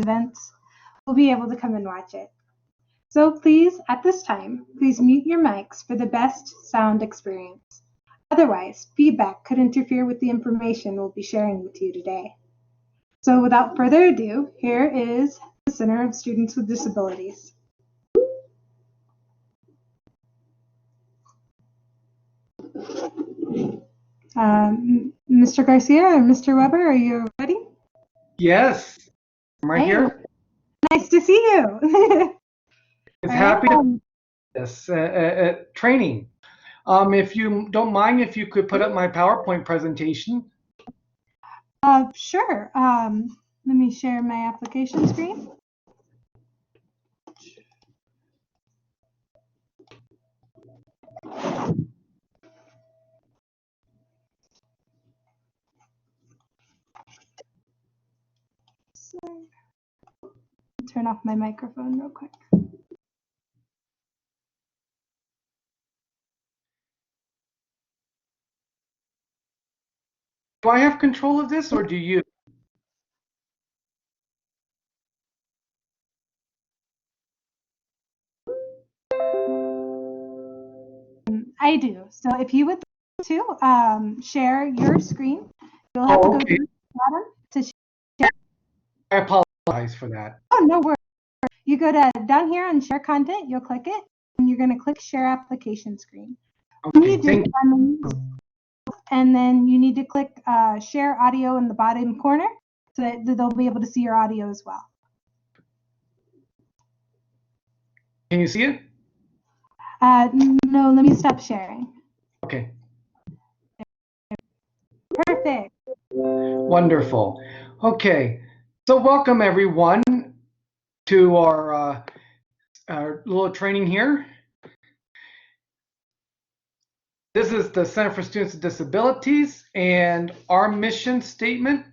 events will be able to come and watch it. So please, at this time, please mute your mics for the best sound experience. Otherwise, feedback could interfere with the information we'll be sharing with you today. So without further ado, here is the Center of Students with Disabilities. Mr. Garcia or Mr. Weber, are you ready? Yes, I'm right here. Nice to see you. It's happy to do this training. If you don't mind, if you could put up my PowerPoint presentation. Sure. Let me share my application screen. Turn off my microphone real quick. Do I have control of this or do you? I do. So if you would like to share your screen, you'll have to go to the bottom to share. I apologize for that. Oh, no worries. You go down here on share content, you'll click it, and you're going to click share application screen. Okay, and then you need to click share audio in the bottom corner so that they'll be able to see your audio as well. Can you see it? No, let me stop sharing. Okay. Perfect. Wonderful. Okay, so welcome everyone to our little training here. This is the Center for Students with Disabilities, and our mission statement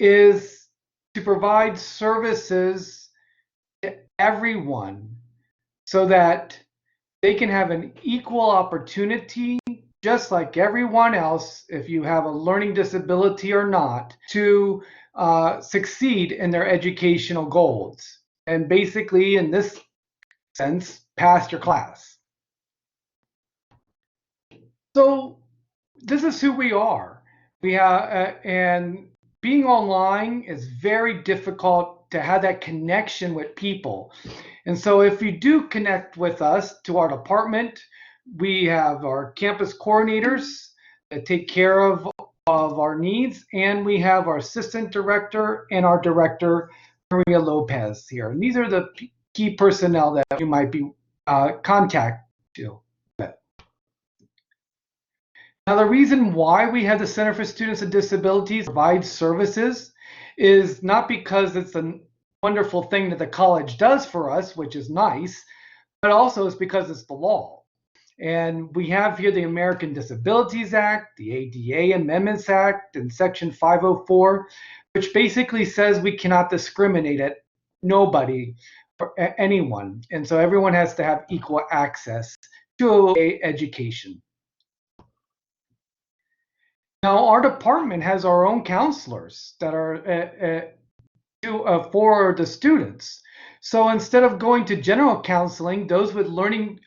is to provide services to everyone so that they can have an equal opportunity, just like everyone else, if you have a learning disability or not, to succeed in their educational goals. And basically, in this sense, pass your class. So this is who we are. And being online is very difficult to have that connection with people. And so if you do connect with us to our department, we have our campus coordinators that take care of our needs, and we have our assistant director and our director, Maria Lopez, here. And these are the key personnel that you might be contact to. Now, the reason why we have the Center for Students with Disabilities provide services is not because it's a wonderful thing that the college does for us, which is nice, but also it's because it's the law. And we have here the American Disabilities Act, the ADA Amendments Act, and Section 504, which basically says we cannot discriminate at nobody or anyone. And so everyone has to have equal access to education. Now, our department has our own counselors that are for the students. So instead of going to general counseling, those with learning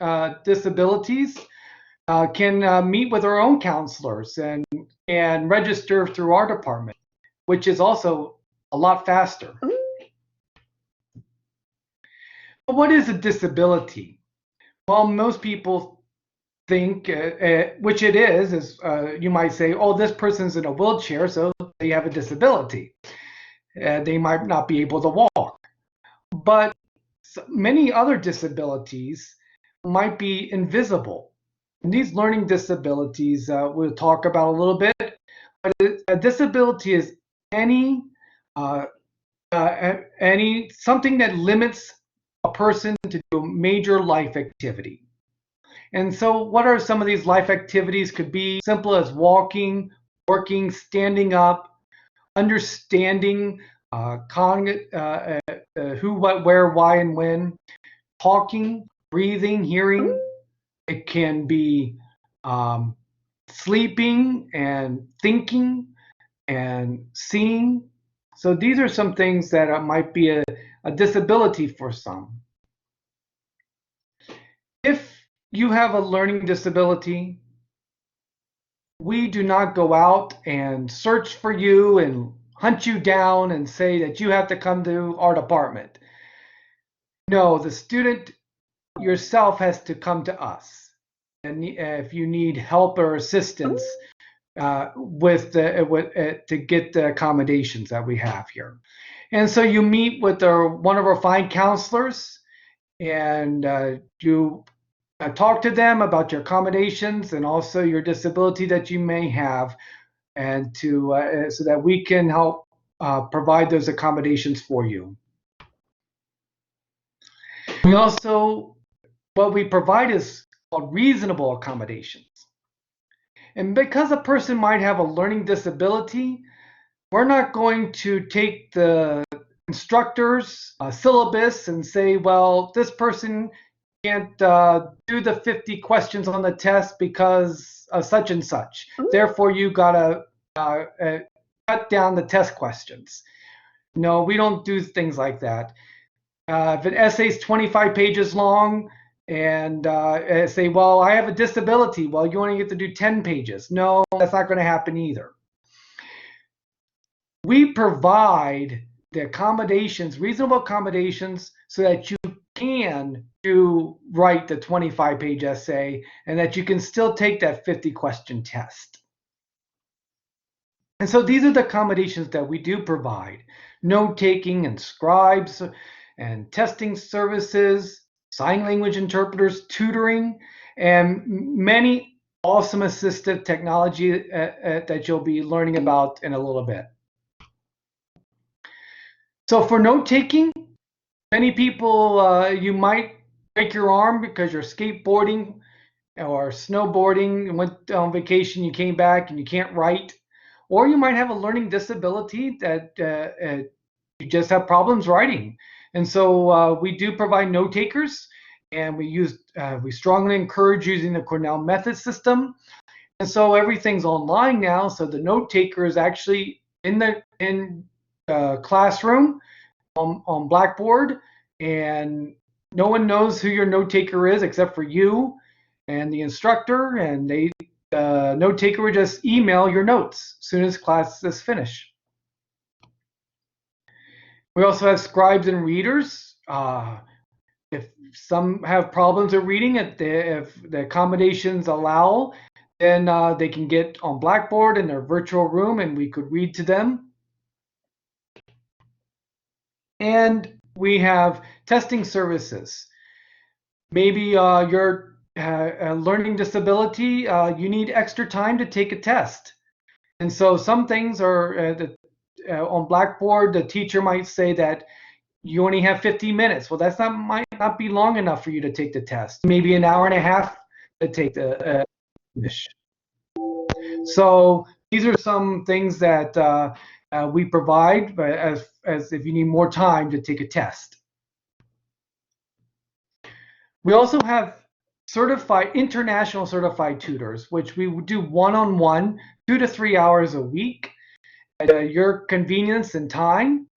disabilities can meet with our own counselors and register through our department, which is also a lot faster. But what is a disability? Well, most people think, which it is you might say, oh, this person's in a wheelchair, so they have a disability. They might not be able to walk. But many other disabilities might be invisible. And these learning disabilities we'll talk about a little bit. But a disability is any something that limits a person to do a major life activity. And so what are some of these life activities? Could be simple as walking, working, standing up, understanding who, what, where, why, and when, talking, breathing, hearing. It can be sleeping and thinking and seeing, So these are some things that might be a disability for some. If you have a learning disability, we do not go out and search for you and hunt you down and say that you have to come to our department. No, the student yourself has to come to us. And if you need help or assistance to get the accommodations that we have here. And so you meet with one of our fine counselors, and you talk to them about your accommodations and also your disability that you may have, and so that we can help provide those accommodations for you. We also, what we provide is called reasonable accommodations. And because a person might have a learning disability, we're not going to take the instructor's syllabus and say, well, this person can't do the 50 questions on the test because of such and such. Therefore, you gotta cut down the test questions. No, we don't do things like that. If an essay is 25 pages long and say, well, I have a disability, well, you only get to do 10 pages. No, that's not going to happen either. We provide the accommodations, reasonable accommodations, so that you can write the 25-page essay and that you can still take that 50-question test. And so these are the accommodations that we do provide: note-taking and scribes and testing services, sign language interpreters, tutoring, and many awesome assistive technology that you'll be learning about in a little bit. So for note-taking, many people, you might break your arm because you're skateboarding or snowboarding and went on vacation, you came back and you can't write. Or you might have a learning disability that you just have problems writing. And so we do provide note takers, and we strongly encourage using the Cornell method system. And so everything's online now. So the note taker is actually in the classroom on Blackboard, and no one knows who your note taker is except for you and the instructor, and the note taker would just email your notes as soon as class is finished. We also have scribes and readers. If some have problems with reading, if the accommodations allow, then they can get on Blackboard in their virtual room and we could read to them. And we have testing services. Maybe you're a learning disability, you need extra time to take a test. And so some things are on Blackboard, the teacher might say that you only have 50 minutes. Well, might not be long enough for you to take the test. Maybe an hour and a half to take the finish. So these are some things that we provide as if you need more time to take a test. We also have international certified tutors, which we do one-on-one, 2 to 3 hours a week at your convenience and time.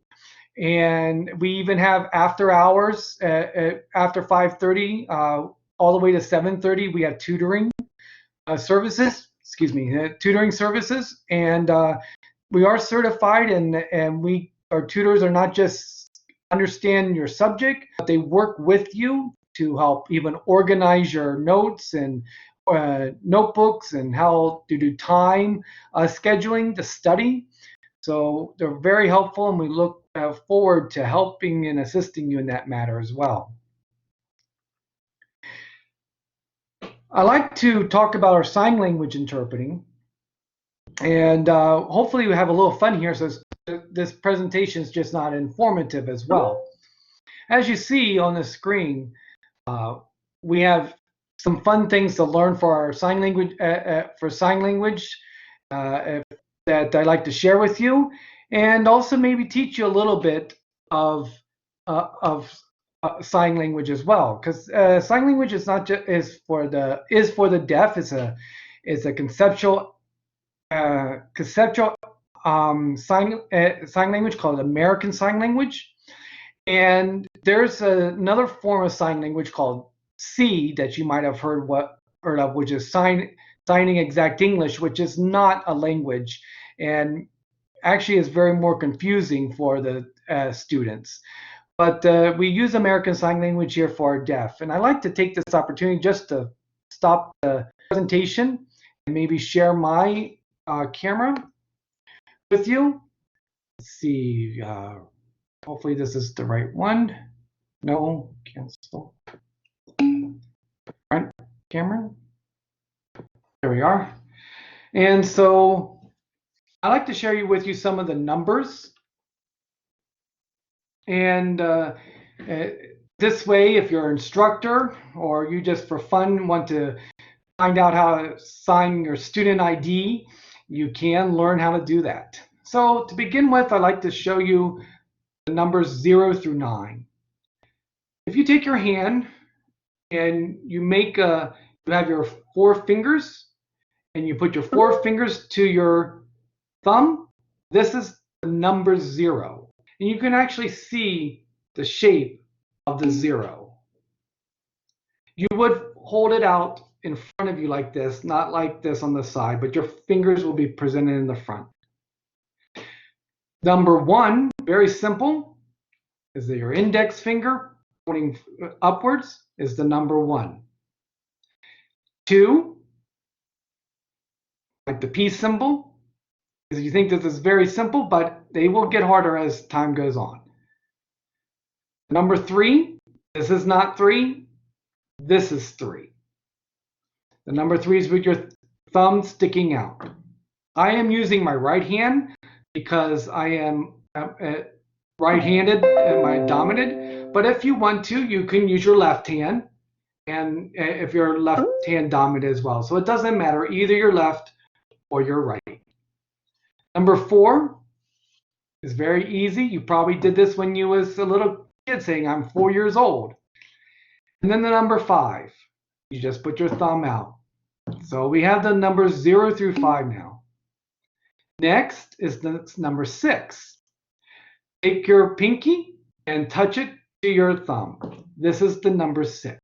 And we even have after hours, after 5:30, all the way to 7:30, we have tutoring services. Tutoring services, and we are certified, and our tutors are not just understand your subject, but they work with you to help even organize your notes and notebooks and how to do time scheduling to study. So they're very helpful, and we look forward to helping and assisting you in that matter as well. I like to talk about our sign language interpreting, and hopefully we have a little fun here, so this presentation is just not informative as well. As you see on the screen, we have some fun things to learn for our sign language, that I'd like to share with you, and also maybe teach you a little bit of sign language as well, because sign language is not just is for the deaf. It's a conceptual sign language called American Sign Language. And there's another form of sign language called C that you might have heard of, which is signing exact English, which is not a language, and actually is very more confusing for the students. But we use American Sign Language here for our deaf. And I like to take this opportunity just to stop the presentation and maybe share my camera with you. Let's see. Hopefully this is the right one. No, cancel. Front camera. There we are. And so I'd like to share with you some of the numbers. And this way, if you're an instructor or you just for fun want to find out how to sign your student ID, you can learn how to do that. So to begin with, I'd like to show you the numbers 0 through 9. If you take your hand and you have your 4 fingers and you put your 4 fingers to your thumb, this is the number 0. And you can actually see the shape of the 0. You would hold it out in front of you like this, not like this on the side, but your fingers will be presented in the front. Number 1, very simple, is that your index finger pointing upwards is the number 1. 2, like the peace symbol, is you think this is very simple, but they will get harder as time goes on. Number 3, this is not 3, this is 3. The number 3 is with your thumb sticking out. I am using my right hand because I am right-handed and my dominant, but if you want to, you can use your left hand, and if you're left hand dominant as well. So it doesn't matter, either your left or your right. Number 4 is very easy. You probably did this when you was a little kid, saying I'm 4 years old. And then the number 5, you just put your thumb out. So we have the numbers 0 through 5 now. Next is the number 6. Take your pinky and touch it to your thumb. This is the number 6.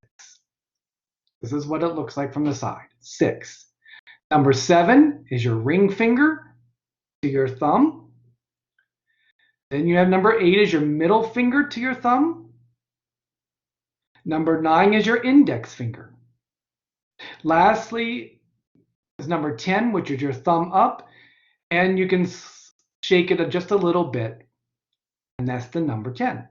This is what it looks like from the side. 6. Number 7 is your ring finger to your thumb. Then you have number 8 is your middle finger to your thumb. Number 9 is your index finger. Lastly is number 10, which is your thumb up, and you can shake it just a little bit, and that's the number 10.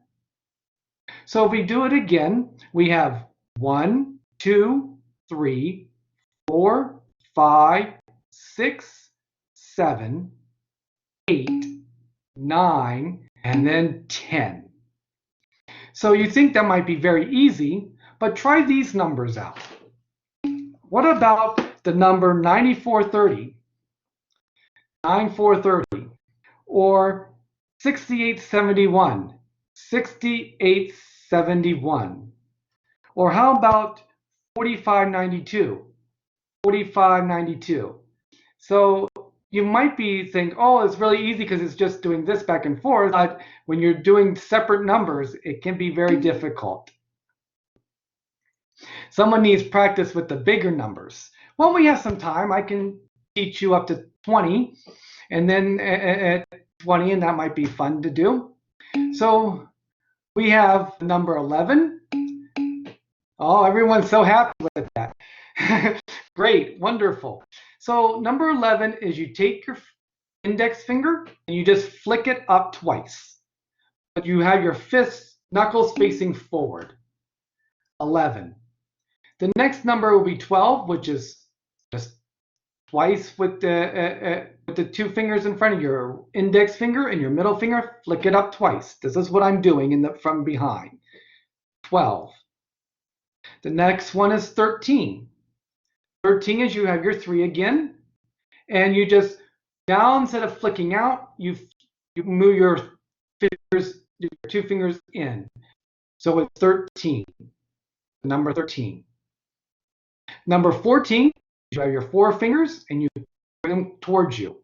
So if we do it again, we have 1, 2, 3, 4, 5, 6, 7, 8, 9, and then 10. So you think that might be very easy, but try these numbers out. What about the number 9430, 9430, or 6871, 6871? Or how about 4592, 4592? So you might be think, oh, it's really easy because it's just doing this back and forth. But when you're doing separate numbers, it can be very difficult. Someone needs practice with the bigger numbers. Well, we have some time. I can teach you up to 20, and then at 20, and that might be fun to do. So we have number 11. Oh, everyone's so happy with that. Great, wonderful. So number 11 is you take your index finger and you just flick it up twice. But you have your fists, knuckles facing forward. 11. The next number will be 12, which is just twice with the 2 fingers in front of your index finger and your middle finger. Flick it up twice. This is what I'm doing from behind. 12. The next one is 13. 13 is you have your 3 again, and you just now instead of flicking out, you move your fingers, your 2 fingers in. So it's 13. Number 13. Number 14, you have your 4 fingers and you bring them towards you.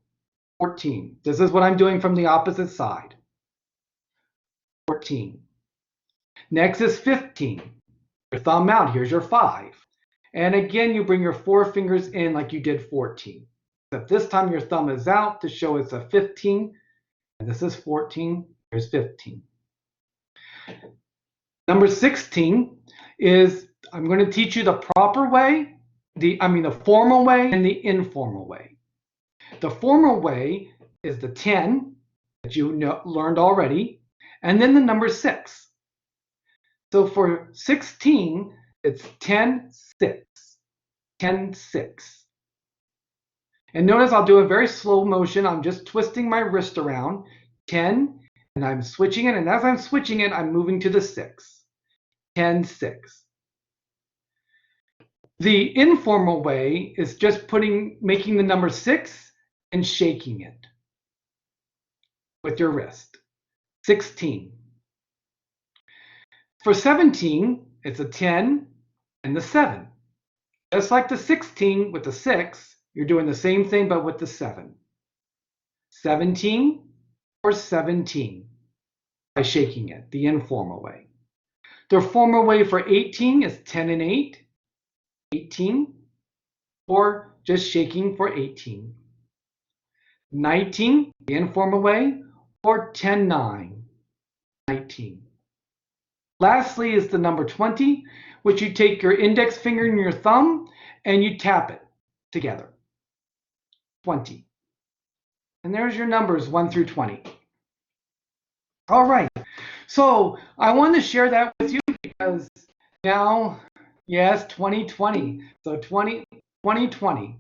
14. This is what I'm doing from the opposite side. 14. Next is 15. Your thumb out, here's your 5. And again, you bring your 4 fingers in like you did 14. Except this time your thumb is out to show it's a 15. And this is 14, here's 15. Number 16 is, I'm going to teach you the proper way, the formal way and the informal way. The formal way is the 10 that you learned already, and then the number 6. So for 16, it's 10, 6, 10, 6. And notice I'll do a very slow motion. I'm just twisting my wrist around, 10, and I'm switching it. And as I'm switching it, I'm moving to the 6, 10, 6. The informal way is just making the number 6 and shaking it with your wrist, 16. For 17, it's a 10 and the 7. Just like the 16 with the 6, you're doing the same thing but with the 7. 17 or 17 by shaking it, the informal way. The formal way for 18 is 10 and 8, 18, or just shaking for 18. 19, the informal way, or 10, 9, 19. Lastly is the number 20, which you take your index finger and your thumb and you tap it together. 20. And there's your numbers 1 through 20. All right. So I want to share that with you because now, yes, 2020. So 2020.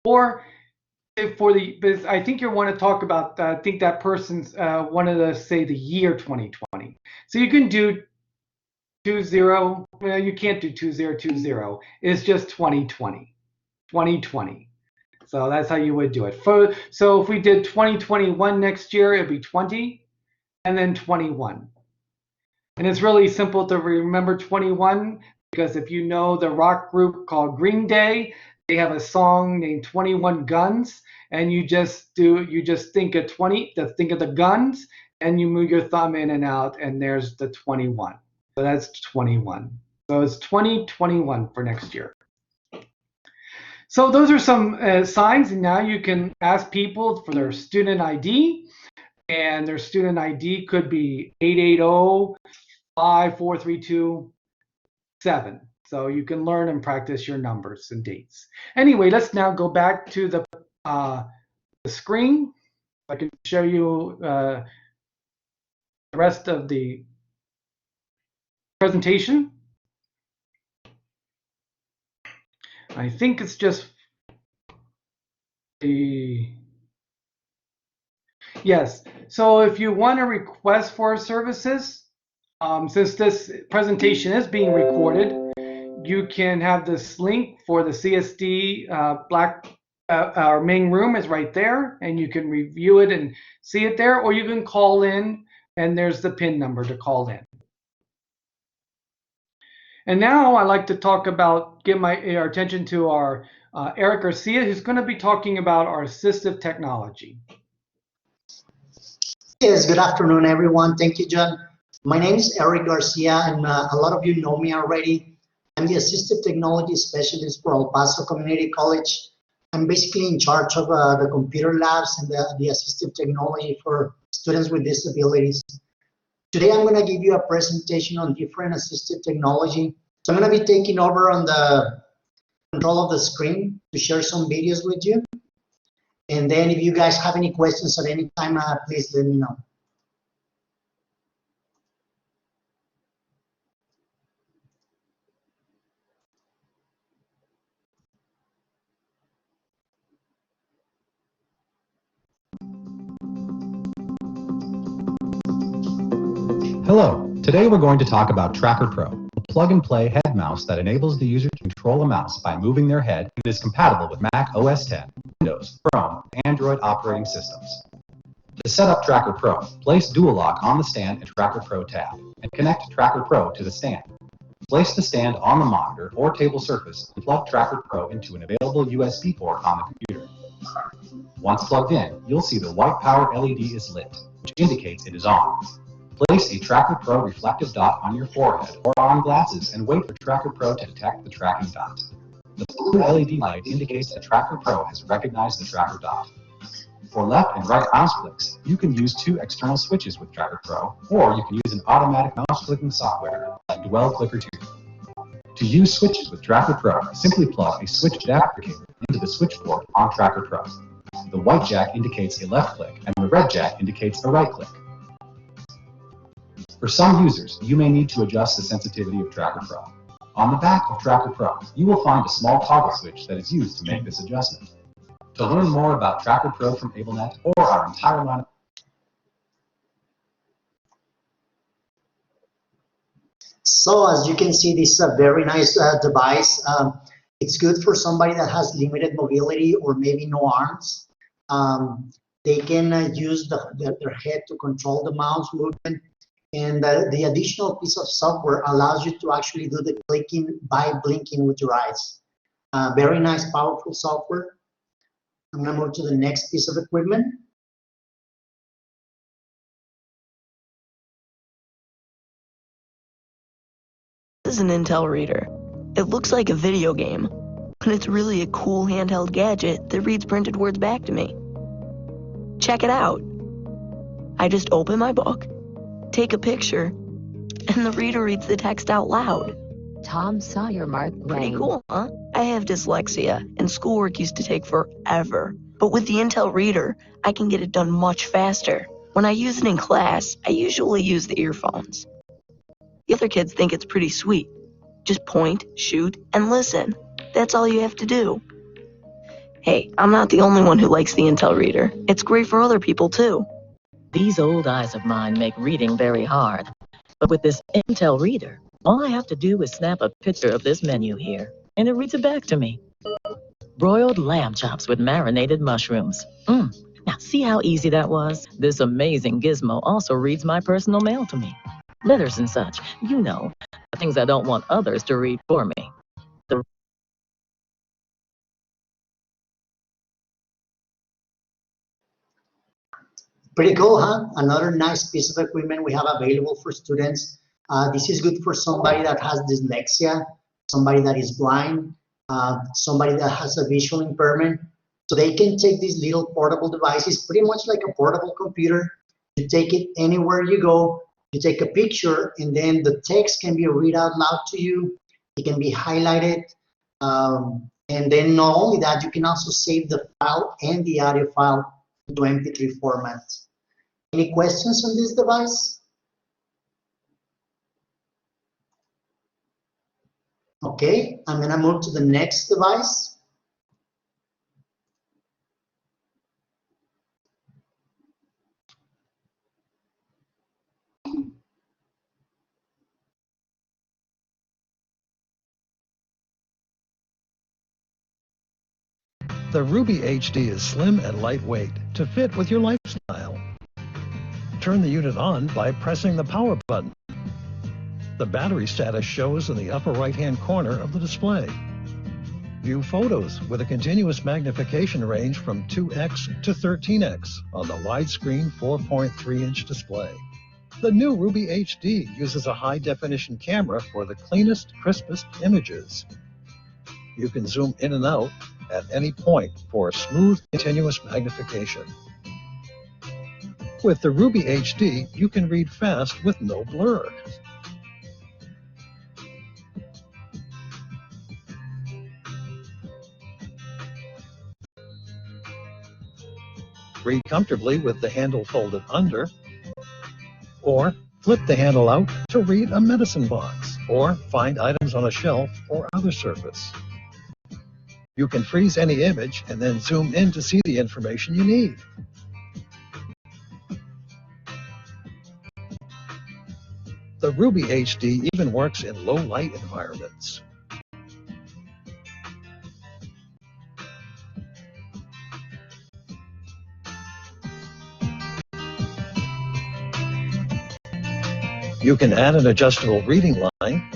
Or I think you want to talk about, I think that person's wanted to say the year 2020. So you can do 20, well, you can't do 2020. It's just 2020. 2020. So that's how you would do it. So if we did 2021 next year, it'd be 20 and then 21. And it's really simple to remember 21 because if you know the rock group called Green Day, they have a song named 21 Guns, and you just think of 20, think of the guns, and you move your thumb in and out, and there's the 21. So that's 21. So it's 2021 for next year. So those are some signs, and now you can ask people for their student ID, and their student ID could be 880-54327. So you can learn and practice your numbers and dates. Anyway, let's now go back to the screen. I can show you the rest of the presentation. I think it's just yes. So if you want to request for services, since this presentation is being recorded, you can have this link for the CSD our main room is right there, and you can review it and see it there, or you can call in, and there's the PIN number to call in. And now I'd like to talk about, give our attention to our Eric Garcia, who's going to be talking about our assistive technology. Yes, good afternoon, everyone. Thank you, John. My name is Eric Garcia, and a lot of you know me already. I'm the Assistive Technology Specialist for El Paso Community College. I'm basically in charge of the computer labs and the assistive technology for students with disabilities. Today, I'm going to give you a presentation on different assistive technology. So I'm going to be taking over on the control of the screen to share some videos with you. And then if you guys have any questions at any time, please let me know. Hello, today we're going to talk about Tracker Pro, a plug-and-play head mouse that enables the user to control a mouse by moving their head and is compatible with Mac OS X, Windows, Chrome, and Android operating systems. To set up Tracker Pro, place Dual Lock on the stand and Tracker Pro tab, and connect Tracker Pro to the stand. Place the stand on the monitor or table surface and plug Tracker Pro into an available USB port on the computer. Once plugged in, you'll see the white power LED is lit, which indicates it is on. Place a Tracker Pro reflective dot on your forehead or on glasses and wait for Tracker Pro to detect the tracking dot. The blue LED light indicates that Tracker Pro has recognized the tracker dot. For left and right mouse clicks, you can use two external switches with Tracker Pro, or you can use an automatic mouse clicking software like Dwell Clicker 2. To use switches with Tracker Pro, simply plug a switch adapter cable into the switch port on Tracker Pro. The white jack indicates a left click, and the red jack indicates a right click. For some users, you may need to adjust the sensitivity of Tracker Pro. On the back of Tracker Pro, you will find a small toggle switch that is used to make this adjustment. To learn more about Tracker Pro from AbleNet or our entire line of So as you can see, this is a very nice device. It's good for somebody that has limited mobility or maybe no arms. They can use their head to control the mouse movement. And the additional piece of software allows you to actually do the clicking by blinking with your eyes. Very nice, powerful software. I'm going to move to the next piece of equipment. This is an Intel reader. It looks like a video game, but it's really a cool handheld gadget that reads printed words back to me. Check it out. I just open my book, take a picture, and the reader reads the text out loud. Tom Sawyer Mark Pretty Twain. cool, huh? I have dyslexia, and schoolwork used to take forever. But with the Intel reader, I can get it done much faster. When I use it in class, I usually use the earphones. The other kids think it's pretty sweet. Just point, shoot, and listen. That's all you have to do. Hey, I'm not the only one who likes the Intel reader. It's great for other people too. These old eyes of mine make reading very hard. But with this Intel reader, all I have to do is snap a picture of this menu here, and it reads it back to me. Broiled lamb chops with marinated mushrooms. Now see how easy that was? This amazing gizmo also reads my personal mail to me. Letters and such, you know, things I don't want others to read for me. Pretty cool, huh? Another nice piece of equipment we have available for students. This is good for somebody that has dyslexia, somebody that is blind, somebody that has a visual impairment. So they can take these little portable devices, pretty much like a portable computer. You take it anywhere you go, you take a picture, and then the text can be read out loud to you. It can be highlighted. And then not only that, you can also save the file and the audio file to MP3 format. Any questions on this device? Okay, I'm gonna move to the next device. The Ruby HD is slim and lightweight to fit with your lifestyle. Turn the unit on by pressing the power button. The battery status shows in the upper right-hand corner of the display. View photos with a continuous magnification range from 2x to 13x on the widescreen 4.3-inch display. The new Ruby HD uses a high-definition camera for the cleanest, crispest images. You can zoom in and out at any point for smooth, continuous magnification. With the Ruby HD, you can read fast with no blur. Read comfortably with the handle folded under, or flip the handle out to read a medicine box, or find items on a shelf or other surface. You can freeze any image and then zoom in to see the information you need. The Ruby HD even works in low-light environments. You can add an adjustable reading line,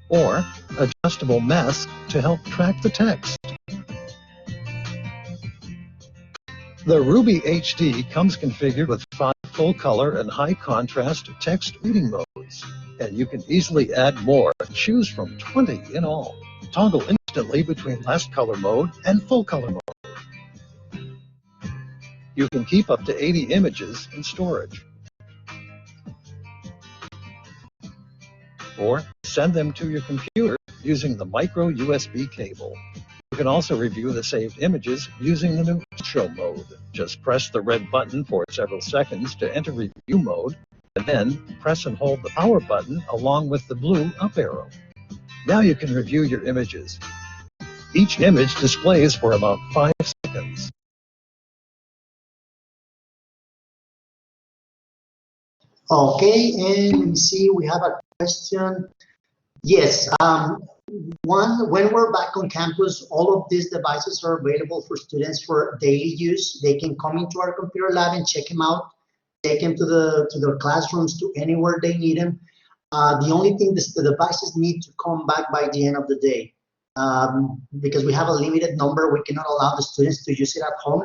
or adjustable mask to help track the text. The Ruby HD comes configured with 5 full-color and high-contrast text reading modes, and you can easily add more and choose from 20 in all. Toggle instantly between last color mode and full color mode. You can keep up to 80 images in storage, or send them to your computer using the micro USB cable. You can also review the saved images using the new show mode. Just press the red button for several seconds to enter review mode, and then press and hold the power button along with the blue up arrow. Now you can review your images. Each image displays for about 5 seconds. Okay, and let me see, we have a question. Yes, when we're back on campus, all of these devices are available for students for daily use. They can come into our computer lab and check them out, take them to their classrooms, to anywhere they need them. The only thing is the devices need to come back by the end of the day. Because we have a limited number, we cannot allow the students to use it at home.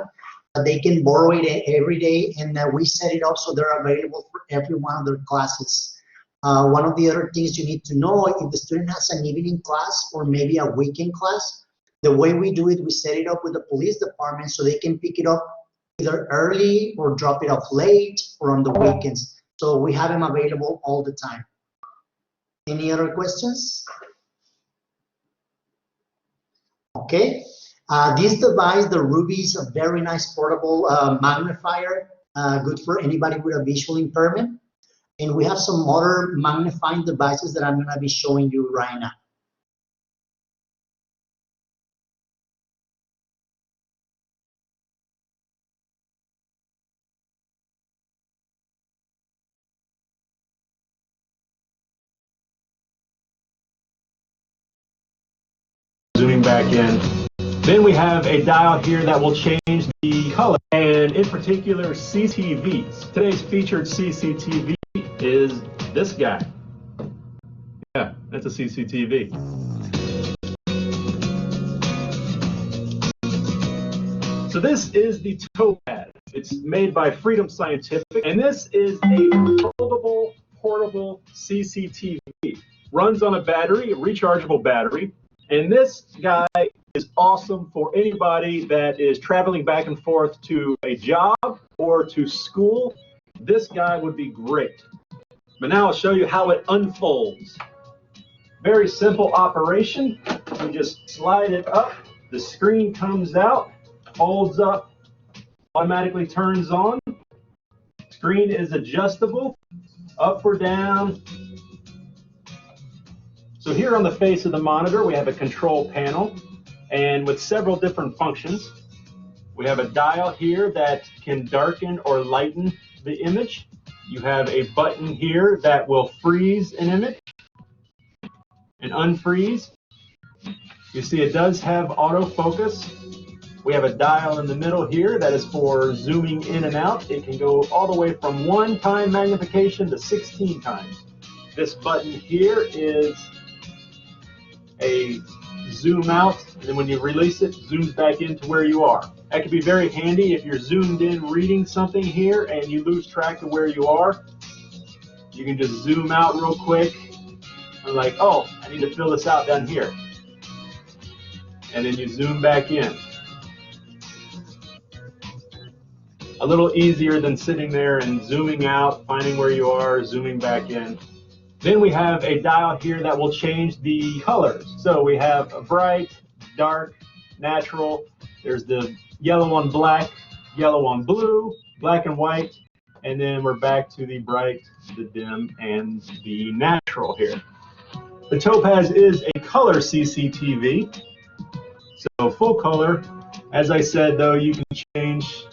They can borrow it every day, and we set it up so they're available for every one of their classes. One of the other things you need to know, if the student has an evening class or maybe a weekend class, the way we do it, we set it up with the police department so they can pick it up either early or drop it off late or on the weekends. So we have them available all the time. Any other questions? Okay. This device, the Ruby, is a very nice portable magnifier, good for anybody with a visual impairment. And we have some other magnifying devices that I'm going to be showing you right now. Zooming back in. Then we have a dial here that will change the color, and in particular CCTVs. Today's featured CCTV is this guy. Yeah, that's a CCTV. So this is the Topaz. It's made by Freedom Scientific, and this is a foldable, portable CCTV. Runs on a battery, a rechargeable battery, and this guy is awesome for anybody that is traveling back and forth to a job or to school. This guy would be great. But now I'll show you how it unfolds. Very simple operation. You just slide it up, the screen comes out, holds up, automatically turns on. Screen is adjustable, up or down. So here on the face of the monitor, we have a control panel, and with several different functions. We have a dial here that can darken or lighten the image. You have a button here that will freeze an image and unfreeze. You see it does have autofocus. We have a dial in the middle here that is for zooming in and out. It can go all the way from 1 time magnification to 16 times. This button here is a zoom out, and then when you release it, zooms back into where you are. That could be very handy if you're zoomed in reading something here and you lose track of where you are. You can just zoom out real quick and like, oh, I need to fill this out down here. And then you zoom back in. A little easier than sitting there and zooming out, finding where you are, zooming back in. Then we have a dial here that will change the colors. So we have a bright, dark, natural. There's the yellow on black, yellow on blue, black and white, and then we're back to the bright, the dim, and the natural here. The Topaz is a color CCTV, so full color. As I said, though, you can change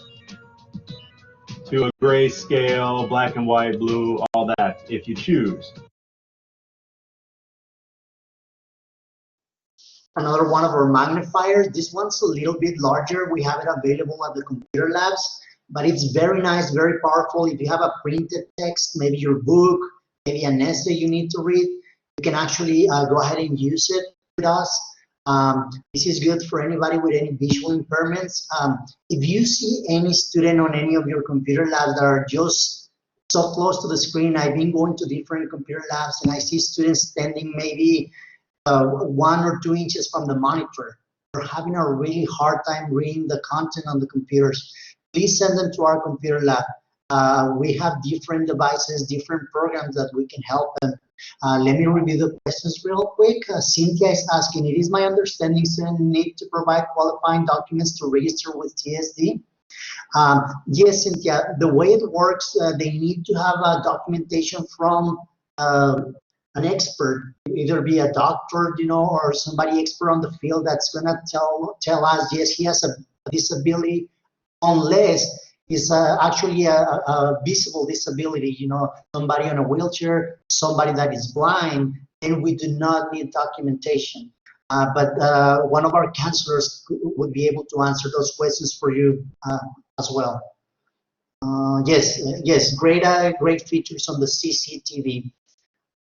to a grayscale, black and white, blue, all that, if you choose. Another one of our magnifiers. This one's a little bit larger. We have it available at the computer labs, but it's very nice, very powerful. If you have a printed text, maybe your book, maybe an essay you need to read, you can actually go ahead and use it with us. This is good for anybody with any visual impairments. If you see any student on any of your computer labs that are just so close to the screen, I've been going to different computer labs and I see students standing maybe 1 or 2 inches from the monitor. They're having a really hard time reading the content on the computers. Please send them to our computer lab. We have different devices, different programs that we can help them. Let me review the questions real quick. Cynthia is asking, it is my understanding students need to provide qualifying documents to register with CSD. Yes, Cynthia, the way it works, they need to have a documentation from an expert, either be a doctor, or somebody expert on the field that's gonna tell us, yes, he has a disability, unless it's actually a visible disability, somebody on a wheelchair, somebody that is blind, and we do not need documentation. But one of our counselors would be able to answer those questions for you as well. Yes, great features on the CCTV.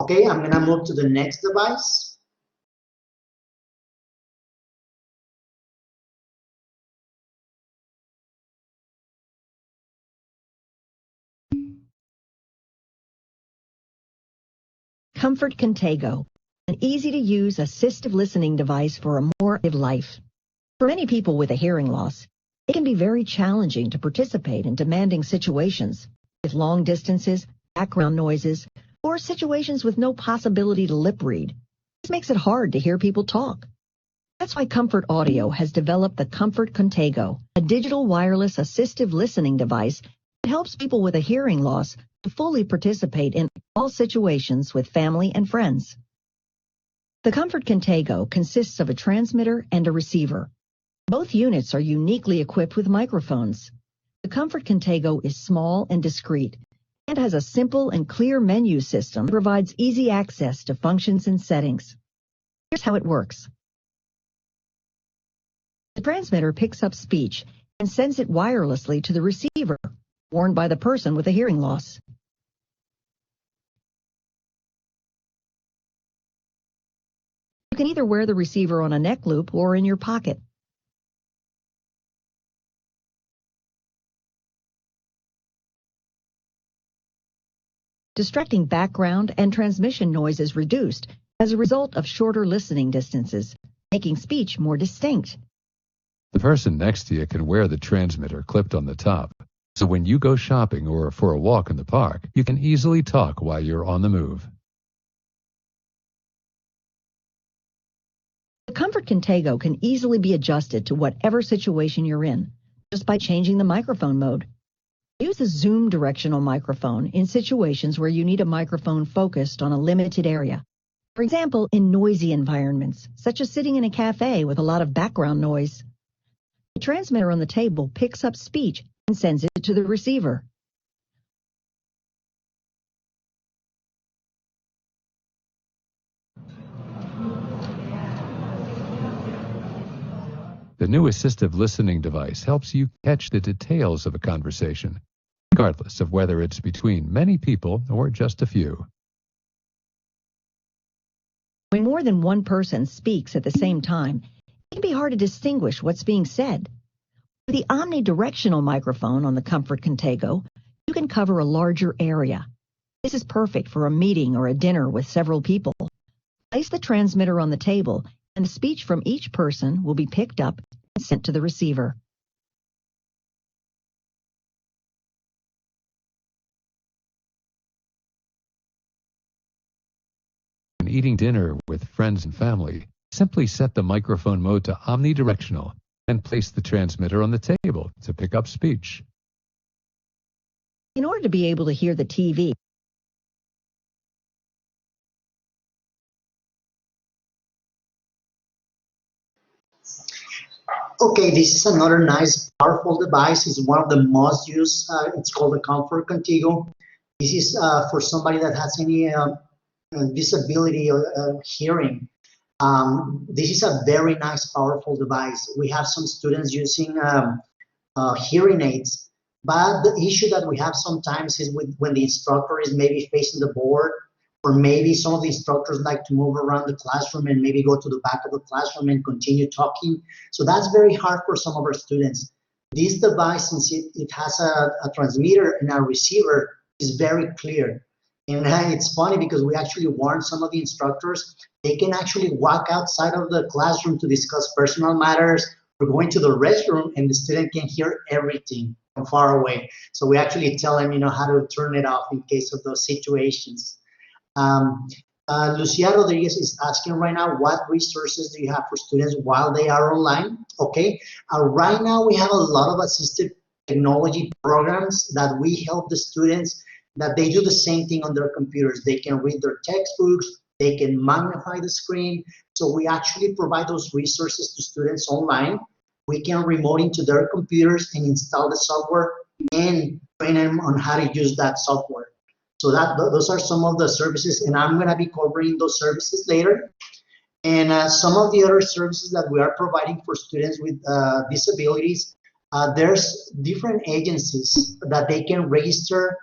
Okay, I'm gonna move to the next device. Comfort Contago, an easy-to-use assistive listening device for a more active life. For many people with a hearing loss, it can be very challenging to participate in demanding situations with long distances, background noises, or situations with no possibility to lip read. This makes it hard to hear people talk. That's why Comfort Audio has developed the Comfort Contago, a digital wireless assistive listening device that helps people with a hearing loss to fully participate in all situations with family and friends. The Comfort Contago consists of a transmitter and a receiver. Both units are uniquely equipped with microphones. The Comfort Contago is small and discreet and has a simple and clear menu system that provides easy access to functions and settings. Here's how it works. The transmitter picks up speech and sends it wirelessly to the receiver, worn by the person with a hearing loss. You can either wear the receiver on a neck loop or in your pocket. Distracting background and transmission noise is reduced as a result of shorter listening distances, making speech more distinct. The person next to you can wear the transmitter clipped on the top, so when you go shopping or for a walk in the park, you can easily talk while you're on the move. The Comfort Contago can easily be adjusted to whatever situation you're in, just by changing the microphone mode. Use the zoom directional microphone in situations where you need a microphone focused on a limited area. For example, in noisy environments, such as sitting in a cafe with a lot of background noise. The transmitter on the table picks up speech and sends it to the receiver. The new assistive listening device helps you catch the details of a conversation, regardless of whether it's between many people or just a few. When more than one person speaks at the same time, it can be hard to distinguish what's being said. With the omnidirectional microphone on the Comfort Contago, you can cover a larger area. This is perfect for a meeting or a dinner with several people. Place the transmitter on the table, and the speech from each person will be picked up and sent to the receiver. When eating dinner with friends and family, simply set the microphone mode to omnidirectional and place the transmitter on the table to pick up speech. In order to be able to hear the TV, Okay, this is another nice, powerful device. It's one of the most used. It's called the Comfort Contigo. This is for somebody that has any disability or hearing. This is a very nice, powerful device. We have some students using hearing aids, but the issue that we have sometimes is when the instructor is maybe facing the board or maybe some of the instructors like to move around the classroom and maybe go to the back of the classroom and continue talking. So that's very hard for some of our students. This device, since it has a transmitter and a receiver, is very clear. And it's funny because we actually warned some of the instructors, they can actually walk outside of the classroom to discuss personal matters, or going to the restroom, and the student can hear everything from far away. So we actually tell them, how to turn it off in case of those situations. Lucia Rodriguez is asking right now, what resources do you have for students while they are online? Okay, right now we have a lot of assistive technology programs that we help the students that they do the same thing on their computers. They can read their textbooks, they can magnify the screen. So we actually provide those resources to students online. We can remote into their computers and install the software and train them on how to use that software. So those are some of the services, and I'm going to be covering those services later. And some of the other services that we are providing for students with disabilities, there's different agencies that they can register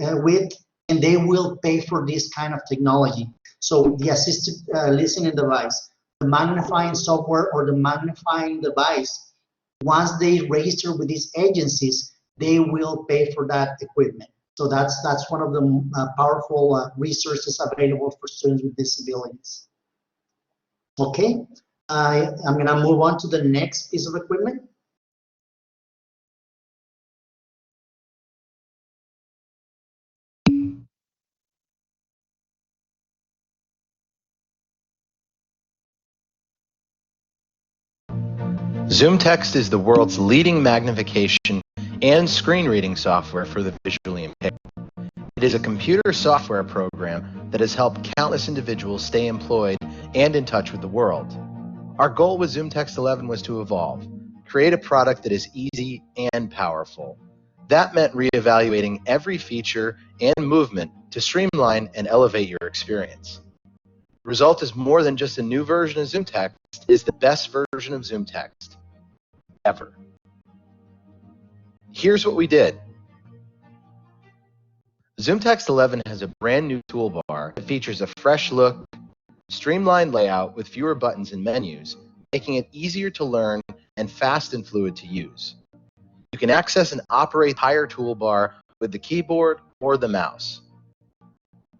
with, and they will pay for this kind of technology. So the assistive listening device, the magnifying software, or the magnifying device, once they register with these agencies, they will pay for that equipment. So that's one of the powerful resources available for students with disabilities. Okay, I'm going to move on to the next piece of equipment. Zoomtext is the world's leading magnification and screen reading software for the visually impaired. It is a computer software program that has helped countless individuals stay employed and in touch with the world. Our goal with Zoomtext 11 was to evolve, create a product that is easy and powerful. That meant reevaluating every feature and movement to streamline and elevate your experience. The result is more than just a new version of Zoomtext, it is the best version of Zoomtext ever. Here's what we did. Zoomtext 11 has a brand new toolbar that features a fresh look, streamlined layout with fewer buttons and menus, making it easier to learn and fast and fluid to use. You can access and operate the entire toolbar with the keyboard or the mouse.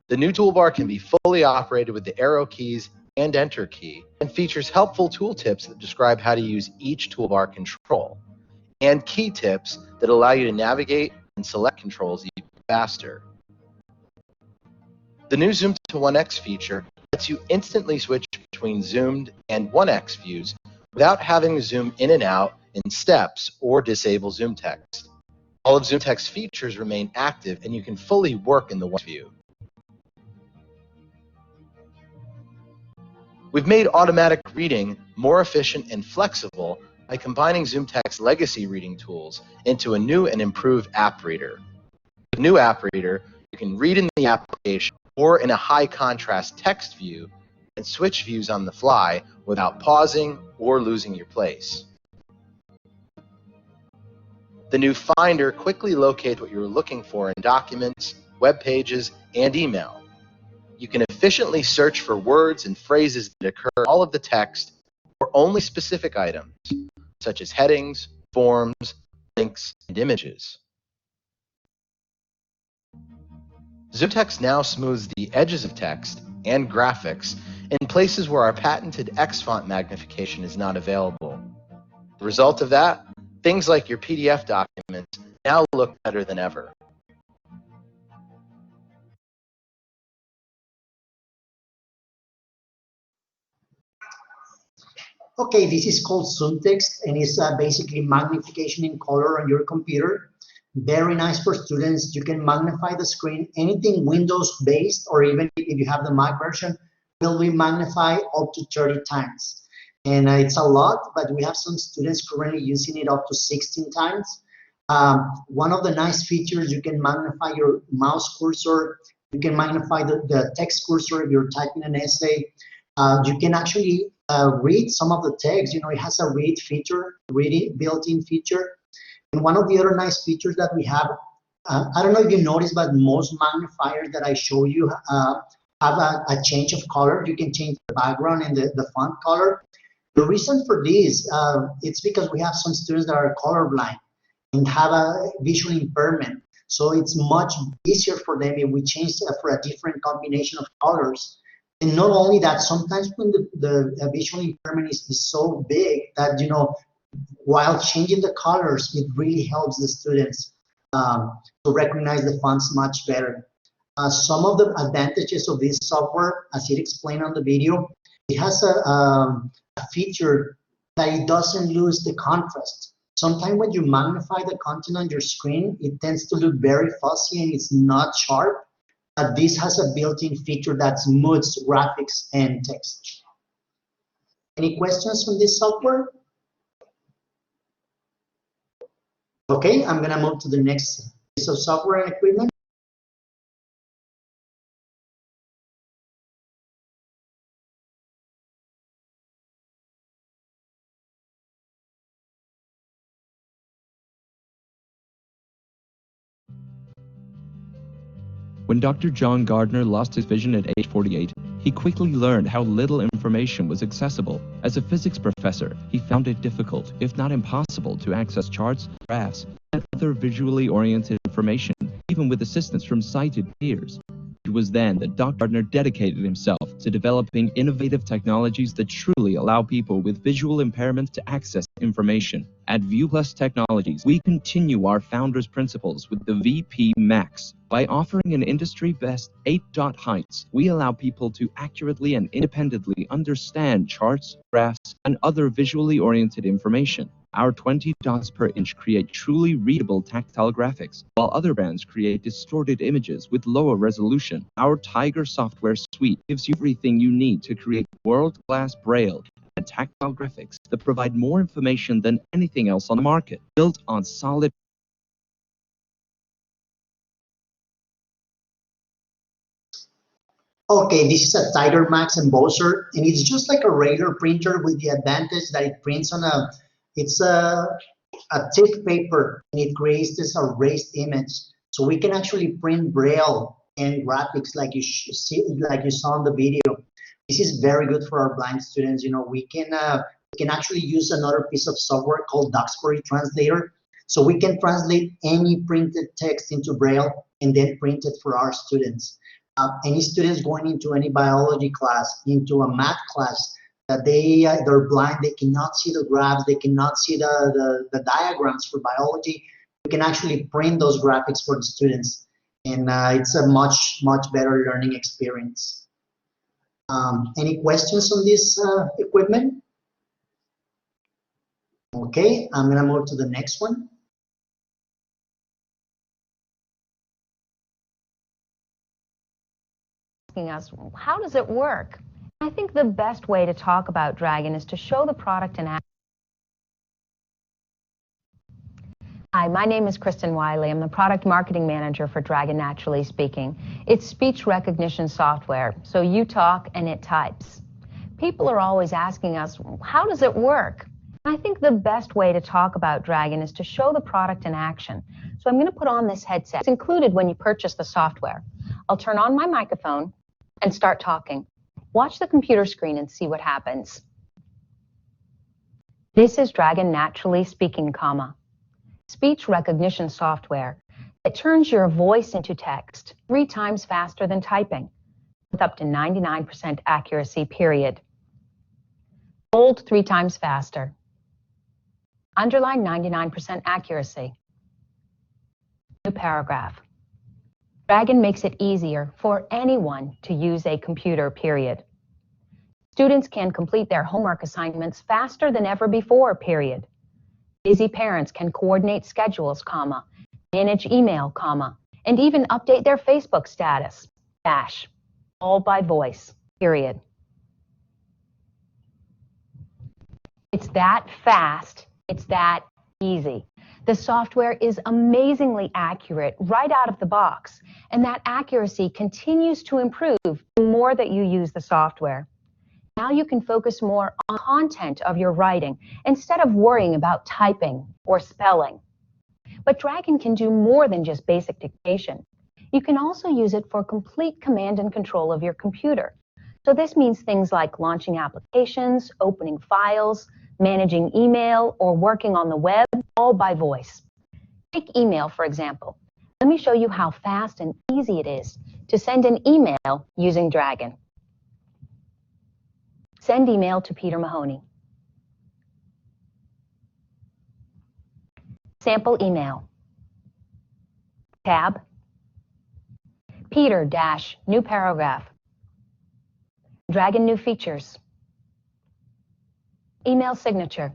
The new toolbar can be fully operated with the arrow keys and enter key, and features helpful tooltips that describe how to use each toolbar control, and key tips that allow you to navigate and select controls even faster. The new Zoom to 1x feature lets you instantly switch between zoomed and 1x views without having to zoom in and out in steps or disable Zoomtext. All of Zoomtext features remain active, and you can fully work in the 1x view. We've made automatic reading more efficient and flexible by combining Zoomtext's legacy reading tools into a new and improved app reader. With the new app reader, you can read in the application or in a high contrast text view and switch views on the fly without pausing or losing your place. The new Finder quickly locates what you're looking for in documents, web pages, and email. You can efficiently search for words and phrases that occur in all of the text or only specific items, such as headings, forms, links, and images. Zoomtext now smooths the edges of text and graphics in places where our patented X-font magnification is not available. The result of that? Things like your PDF documents now look better than ever. Okay, this is called Zoomtext, and it's basically magnification in color on your computer. Very nice for students. You can magnify the screen. Anything Windows-based, or even if you have the Mac version, will be magnified up to 30 times. And it's a lot, but we have some students currently using it up to 16 times. One of the nice features, you can magnify your mouse cursor. You can magnify the text cursor if you're typing an essay. You can actually read some of the text. You know, it has a read feature, reading built-in feature. And one of the other nice features that we have, I don't know if you noticed, but most magnifiers that I show you have a change of color. You can change the background and the font color. The reason for this, it's because we have some students that are colorblind and have a visual impairment. So it's much easier for them if we change for a different combination of colors. And not only that, sometimes when the visual impairment is so big that, you know, while changing the colors, it really helps the students to recognize the fonts much better. Some of the advantages of this software, as it explained on the video, it has a feature that it doesn't lose the contrast. Sometimes when you magnify the content on your screen, it tends to look very fuzzy and it's not sharp. But this has a built-in feature that smooths graphics and text. Any questions on this software? Okay, I'm gonna move to the next piece of software and equipment. When Dr. John Gardner lost his vision at age 48, he quickly learned how little information was accessible. As a physics professor, he found it difficult, if not impossible, to access charts, graphs, and other visually oriented information, even with assistance from sighted peers. It was then that Dr. Gardner dedicated himself to developing innovative technologies that truly allow people with visual impairments to access information. At ViewPlus Technologies, we continue our founder's principles with the VP Max. By offering an industry-best 8-dot heights, we allow people to accurately and independently understand charts, graphs, and other visually oriented information. Our 20 dots per inch create truly readable tactile graphics, while other brands create distorted images with lower resolution. Our Tiger software suite gives you everything you need to create world-class braille and tactile graphics that provide more information than anything else on the market, built on solid. Okay, this is a Tiger Max embosser, and it's just like a regular printer with the advantage that it prints on it's a thick paper, and it creates this raised image. So we can actually print braille and graphics like you saw in the video. This is very good for our blind students. You know, we can actually use another piece of software called Duxbury Translator. So we can translate any printed text into braille and then print it for our students. Any students going into any biology class, into a math class, that they're blind, they cannot see the graphs, they cannot see the diagrams for biology. We can actually print those graphics for the students, and it's a much better learning experience. Any questions on this equipment? Okay, I'm gonna move to the next one. Asking us, how does it work? I think the best way to talk about Dragon is to show the product in action. Hi, my name is Kristen Wiley. I'm the product marketing manager for Dragon Naturally Speaking. It's speech recognition software, so you talk and it types. People are always asking us, how does it work? I think the best way to talk about Dragon is to show the product in action. So I'm going to put on this headset. It's included when you purchase the software. I'll turn on my microphone and start talking. Watch the computer screen and see what happens. This is Dragon Naturally Speaking, speech recognition software. It turns your voice into text 3 times faster than typing, with up to 99% accuracy, period. Bold 3 times faster. Underline 99% accuracy. New paragraph. Dragon makes it easier for anyone to use a computer, period. Students can complete their homework assignments faster than ever before, period. Busy parents can coordinate schedules, manage email, and even update their Facebook status, all by voice, period. It's that fast, it's that easy. The software is amazingly accurate right out of the box, and that accuracy continues to improve the more that you use the software. Now you can focus more on content of your writing instead of worrying about typing or spelling. But Dragon can do more than just basic dictation. You can also use it for complete command and control of your computer. So this means things like launching applications, opening files, managing email, or working on the web, all by voice. Take email, for example. Let me show you how fast and easy it is to send an email using Dragon. Send email to Peter Mahoney. Sample email. Tab. Peter - new paragraph. Dragon new features. Email signature.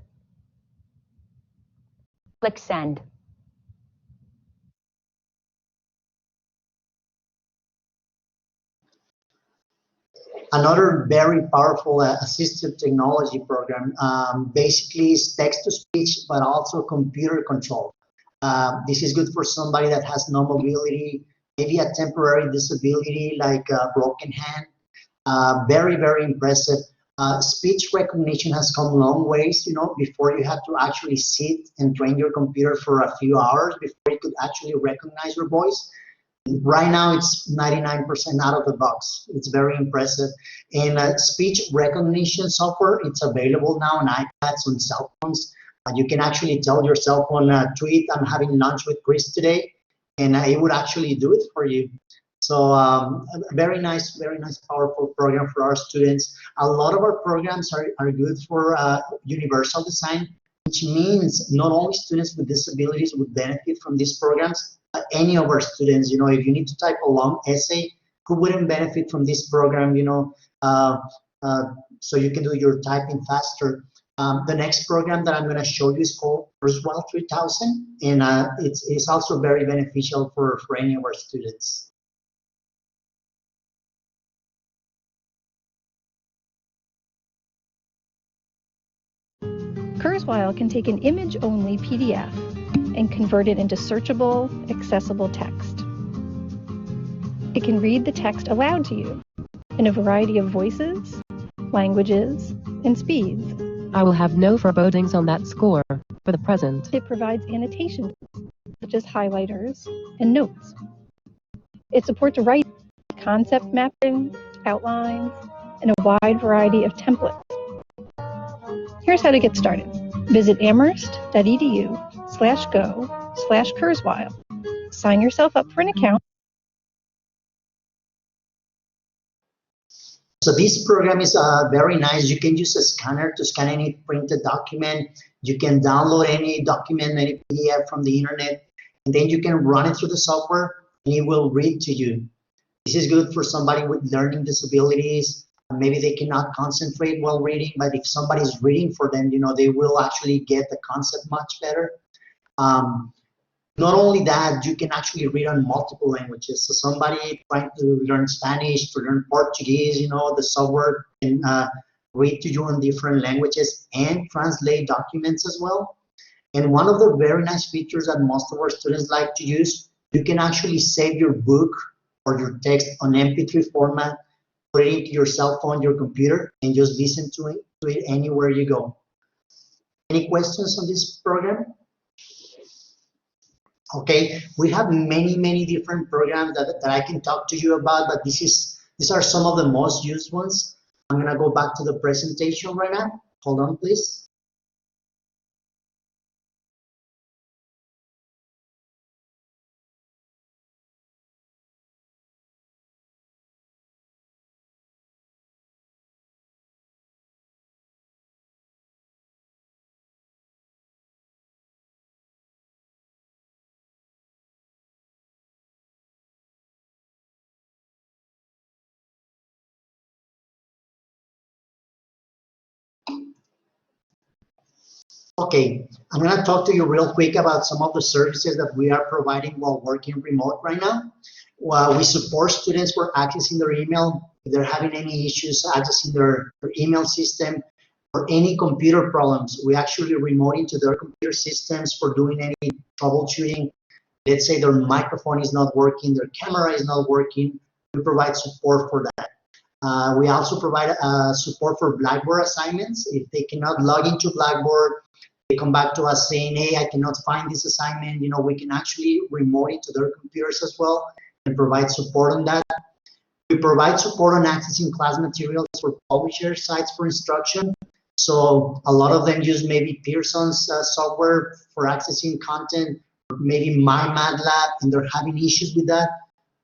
Click send. Another very powerful assistive technology program basically is text-to-speech, but also computer control. This is good for somebody that has no mobility, maybe a temporary disability like a broken hand. Very, very impressive. Speech recognition has come long ways. You know, before you had to actually sit and train your computer for a few hours before it could actually recognize your voice. Right now, it's 99% out of the box. It's very impressive. And speech recognition software, it's available now on iPads, on cell phones. You can actually tell your cell phone, tweet, I'm having lunch with Chris today, and it would actually do it for you. So a very nice, powerful program for our students. A lot of our programs are good for universal design, which means not only students with disabilities would benefit from these programs, but any of our students. You know, if you need to type a long essay, who wouldn't benefit from this program, you know, so you can do your typing faster. The next program that I'm going to show you is called Kurzweil 3000, and it's also very beneficial for any of our students. Kurzweil can take an image-only PDF and convert it into searchable, accessible text. It can read the text aloud to you in a variety of voices, languages, and speeds. I will have no forebodings on that score for the present. It provides annotations, such as highlighters and notes. It supports writing, concept mapping, outlines, and a wide variety of templates. Here's how to get started. Visit amherst.edu/go/Kurzweil. Sign yourself up for an account. So this program is very nice. You can use a scanner to scan any printed document. You can download any document, any PDF from the internet, and then you can run it through the software and it will read to you. This is good for somebody with learning disabilities. Maybe they cannot concentrate while reading, but if somebody's reading for them, you know, they will actually get the concept much better. Not only that, you can actually read on multiple languages. So somebody trying to learn Spanish, to learn Portuguese, you know, the software can read to you in different languages and translate documents as well. And one of the very nice features that most of our students like to use, you can actually save your book or your text on MP3 format, put it into your cell phone, your computer, and just listen to it anywhere you go. Any questions on this program? Okay, we have many different programs that I can talk to you about, but these are some of the most used ones. I'm gonna go back to the presentation right now. Hold on, please. Okay, I'm going to talk to you real quick about some of the services that we are providing while working remote right now. We support students for accessing their email. If they're having any issues accessing their email system or any computer problems, we actually remote into their computer systems for doing any troubleshooting. Let's say their microphone is not working, their camera is not working. We provide support for that. We also provide support for Blackboard assignments. If they cannot log into Blackboard, they come back to us saying, hey, I cannot find this assignment, we can actually remote it to their computers as well and provide support on that. We provide support on accessing class materials for publisher sites for instruction. So a lot of them use maybe Pearson's software for accessing content, or maybe MyMathLab, and they're having issues with that.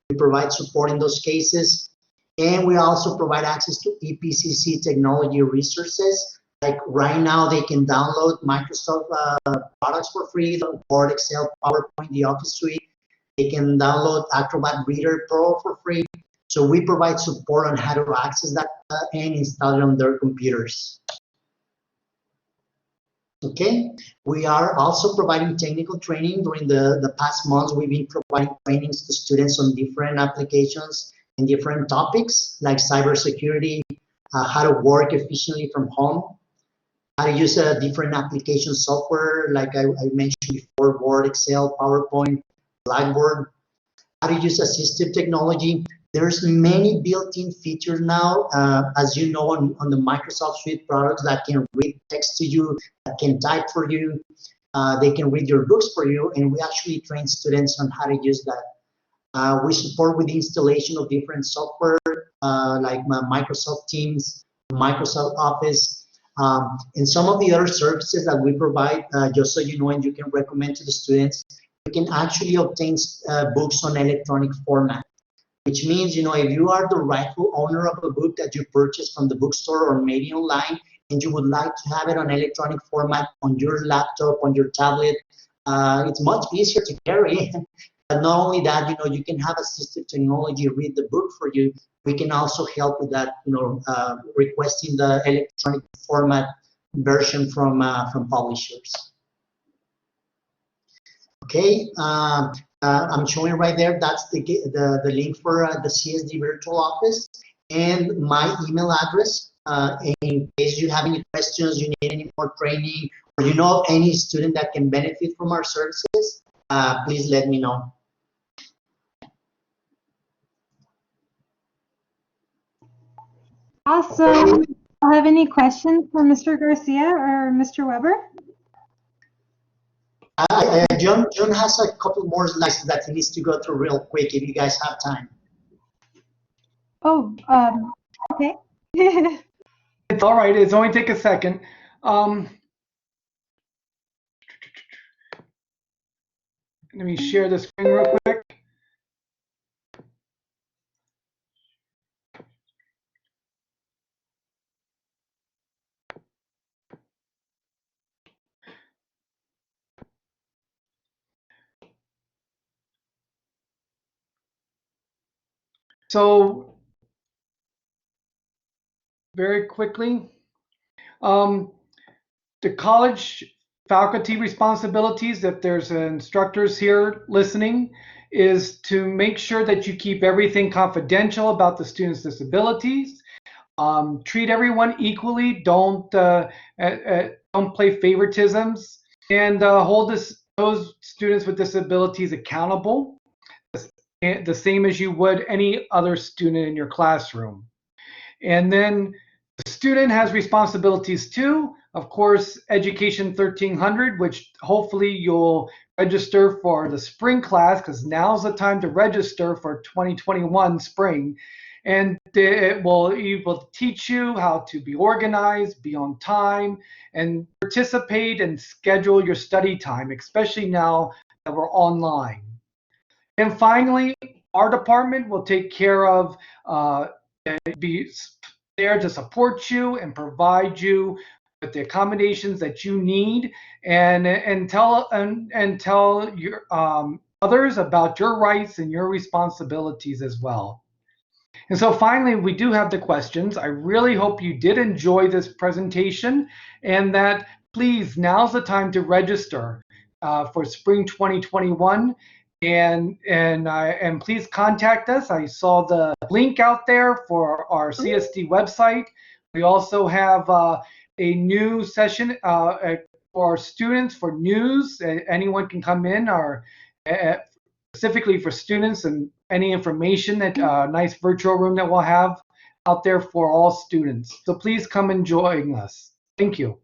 We provide support in those cases. And we also provide access to EPCC technology resources. Like right now, they can download Microsoft products for free, the Word, Excel, PowerPoint, the Office Suite. They can download Acrobat Reader Pro for free. So we provide support on how to access that and install it on their computers. Okay, we are also providing technical training. During the past months, we've been providing trainings to students on different applications and different topics like cybersecurity, how to work efficiently from home, how to use a different application software like I mentioned before, Word, Excel, PowerPoint, Blackboard, how to use assistive technology. There's many built-in features now, as you know, on the Microsoft Suite products that can read text to you, that can type for you, they can read your books for you, and we actually train students on how to use that. We support with the installation of different software like Microsoft Teams, Microsoft Office, and some of the other services that we provide, just so you know and you can recommend to the students. You can actually obtain books on electronic format, which means, if you are the rightful owner of a book that you purchased from the bookstore or maybe online, and you would like to have it on electronic format on your laptop, on your tablet, it's much easier to carry. But not only that, you can have assistive technology read the book for you. We can also help with that, requesting the electronic format version from publishers. Okay, I'm showing right there, that's the link for the CSD virtual office and my email address. In case you have any questions, you need any more training, or you know of any student that can benefit from our services, please let me know. Awesome. Do you have any questions for Mr. Garcia or Mr. Weber? John has a couple more slides that he needs to go through real quick if you guys have time. Oh, okay. It's all right. It's only take a second. Let me share the screen real quick. So very quickly, the college faculty responsibilities, if there's instructors here listening, is to make sure that you keep everything confidential about the students' disabilities. Treat everyone equally. Don't play favoritisms, and hold those students with disabilities accountable, the same as you would any other student in your classroom. And then the student has responsibilities too. Of course, Education 1300, which hopefully you'll register for the spring class, because now's the time to register for 2021 spring. And it will teach you how to be organized, be on time, and participate and schedule your study time, especially now that we're online. And finally, our department will take care of be there to support you and provide you with the accommodations that you need, and tell your others about your rights and your responsibilities as well. And so finally, we do have the questions. I really hope you did enjoy this presentation, and that please, now's the time to register for spring 2021. And please contact us. I saw the link out there for our CSD website. We also have a new session for our students for news. Anyone can come in, or specifically for students, and any information that nice virtual room that we'll have out there for all students. So please come and join us. Thank you.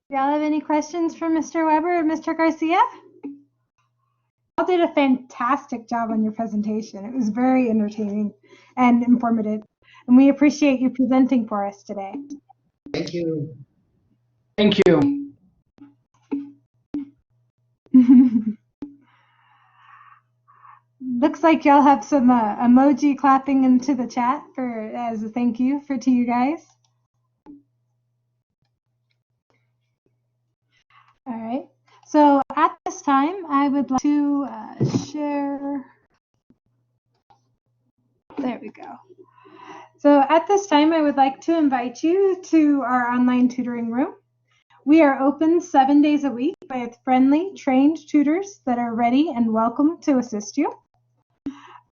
Y'all have any questions for Mr. Weber or Mr. Garcia? Y'all did a fantastic job on your presentation. It was very entertaining and informative, and we appreciate you presenting for us today. Thank you. Thank you. Looks like y'all have some emoji clapping into the chat as a thank you to you guys. All right. So at this time, I would like to share. There we go. So at this time, I would like to invite you to our online tutoring room. We are open 7 days a week with friendly, trained tutors that are ready and welcome to assist you.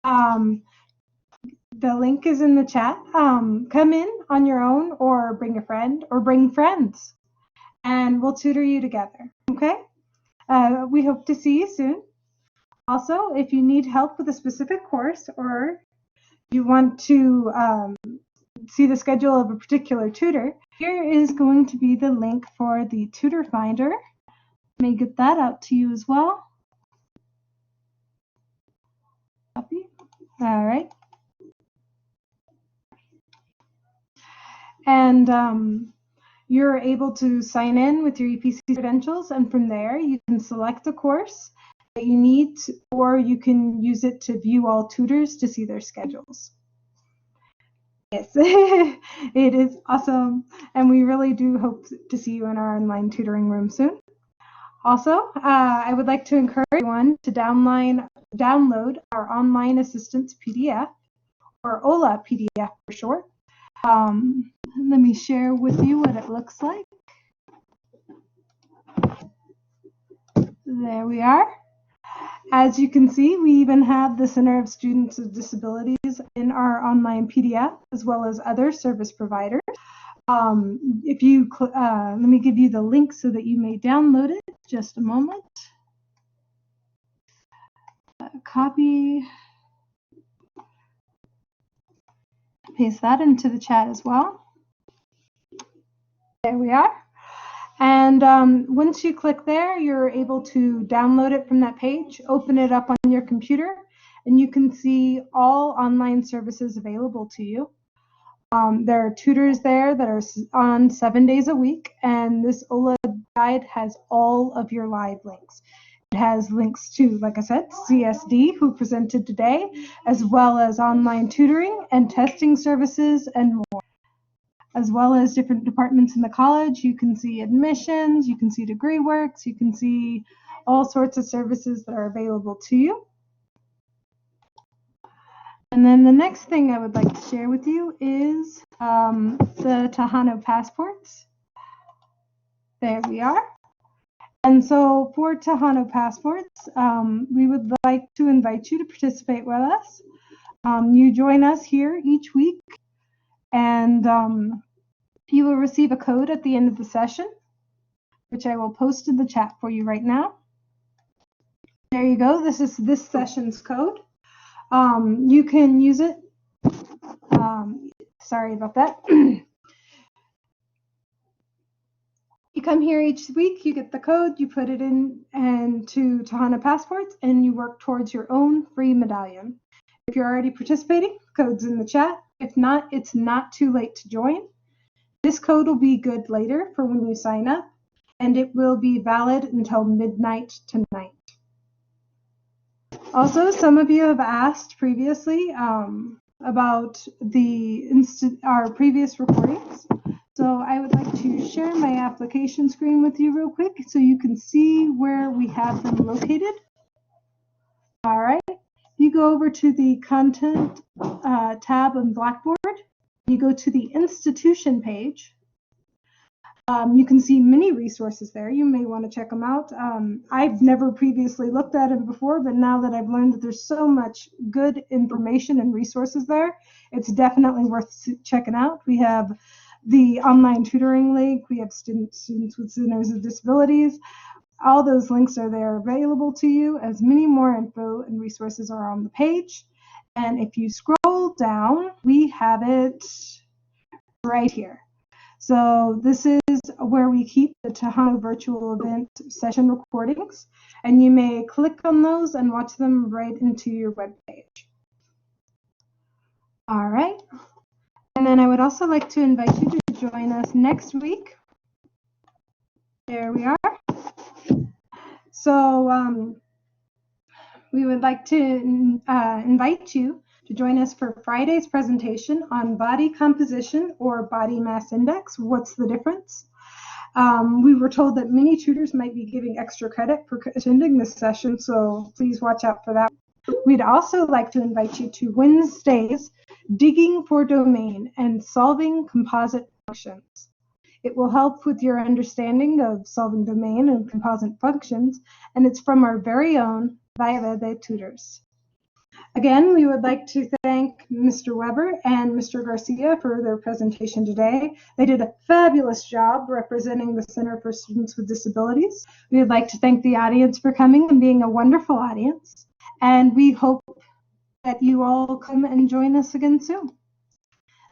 The link is in the chat. Come in on your own or bring a friend or bring friends, and we'll tutor you together, okay? We hope to see you soon. Also, if you need help with a specific course or you want to see the schedule of a particular tutor, here is going to be the link for the Tutor Finder. Let me get that out to you as well. Copy. All right. And you're able to sign in with your EPC credentials, and from there you can select the course that you need, or you can use it to view all tutors to see their schedules. Yes, it is awesome, and we really do hope to see you in our online tutoring room soon. Also, I would like to encourage everyone to download our Online Assistance PDF, or OLA PDF for short. Let me share with you what it looks like. There we are. As you can see, we even have the Center of Students with Disabilities in our online PDF, as well as other service providers. If you let me give you the link so that you may download it. Just a moment. Copy. Paste that into the chat as well. There we are. And once you click there, you're able to download it from that page, open it up on your computer, and you can see all online services available to you. There are tutors there that are on 7 days a week, and this OLA guide has all of your live links. It has links to, like I said, CSD, who presented today, as well as online tutoring and testing services and more, as well as different departments in the college. You can see admissions, you can see degree works, you can see all sorts of services that are available to you. And then the next thing I would like to share with you is the Tejano Passports. There we are. And so for Tejano Passports, we would like to invite you to participate with us. You join us here each week, and you will receive a code at the end of the session, which I will post in the chat for you right now. There you go. This is this session's code. You can use it. Sorry about that. You come here each week, you get the code, you put it in and to Tejano Passports, and you work towards your own free medallion. If you're already participating, code's in the chat. If not, it's not too late to join. This code will be good later for when you sign up, and it will be valid until midnight tonight. Also, some of you have asked previously about our previous recordings. So I would like to share my application screen with you real quick so you can see where we have them located. All right. You go over to the Content tab on Blackboard. You go to the Institution page. You can see many resources there. You may want to check them out. I've never previously looked at it before, but now that I've learned that there's so much good information and resources there, it's definitely worth checking out. We have the online tutoring link. We have students with Centers of Disabilities. All those links are there available to you, as many more info and resources are on the page. And if you scroll down, we have it right here. So this is where we keep the Tejano virtual event session recordings, and you may click on those and watch them right into your webpage. All right. And then I would also like to invite you to join us next week. There we are. So we would like to invite you to join us for Friday's presentation on body composition or body mass index. What's the difference? We were told that many tutors might be giving extra credit for attending this session, so please watch out for that. We'd also like to invite you to Wednesday's Digging for Domain and Solving Composite Functions. It will help with your understanding of solving domain and composite functions, and it's from our very own TVE tutors. Again, we would like to thank Mr. Weber and Mr. Garcia for their presentation today. They did a fabulous job representing the Center for Students with Disabilities. We would like to thank the audience for coming and being a wonderful audience. And we hope that you all come and join us again soon.